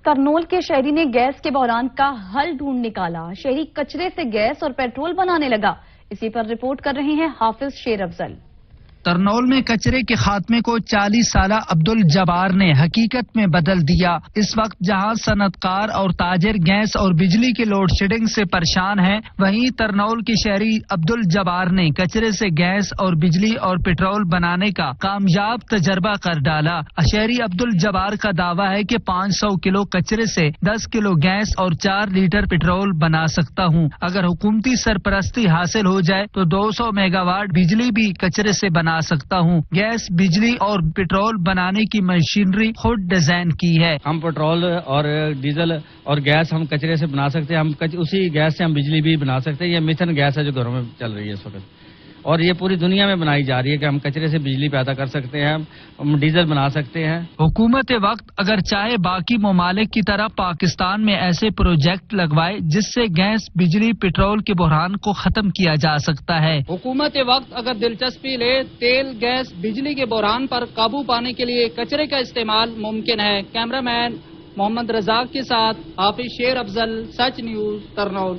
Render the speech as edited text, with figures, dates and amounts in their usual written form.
کرنول کے شہری نے گیس کے بحران کا حل ڈھونڈ نکالا۔ شہری کچرے سے گیس اور پیٹرول بنانے لگا۔ اسی پر رپورٹ کر رہے ہیں حافظ شیر افضل۔ کرنول میں کچرے کے خاتمے کو 40 سالہ عبدالجبار نے حقیقت میں بدل دیا۔ اس وقت جہاں صنعت کار اور تاجر گیس اور بجلی کے لوڈ شیڈنگ سے پریشان ہیں، وہیں کرنول کے شہری عبدالجبار نے کچرے سے گیس اور بجلی اور پیٹرول بنانے کا کامیاب تجربہ کر ڈالا۔ شہری عبدالجبار کا دعویٰ ہے کہ 500 کلو کچرے سے 10 کلو گیس اور 4 لیٹر پیٹرول بنا سکتا ہوں۔ اگر حکومتی سرپرستی حاصل ہو جائے تو 200 میگا واٹ بجلی بھی کچرے سے بنا سکتا ہوں۔ گیس، بجلی اور پیٹرول بنانے کی مشینری خود ڈیزائن کی ہے۔ ہم پیٹرول اور ڈیزل اور گیس ہم کچرے سے بنا سکتے ہیں، اسی گیس سے ہم بجلی بھی بنا سکتے ہیں۔ یہ میتھن گیس ہے جو گھروں میں چل رہی ہے اس وقت، اور یہ پوری دنیا میں بنائی جا رہی ہے کہ ہم کچرے سے بجلی پیدا کر سکتے ہیں، ہم ڈیزل بنا سکتے ہیں۔ حکومت وقت اگر چاہے باقی ممالک کی طرح پاکستان میں ایسے پروجیکٹ لگوائے جس سے گیس، بجلی، پیٹرول کے بحران کو ختم کیا جا سکتا ہے۔ حکومت وقت اگر دلچسپی لے، تیل، گیس، بجلی کے بحران پر قابو پانے کے لیے کچرے کا استعمال ممکن ہے۔ کیمرہ مین محمد رزاق کے ساتھ حافظ شیر افضل، سچ نیوز، کرنول۔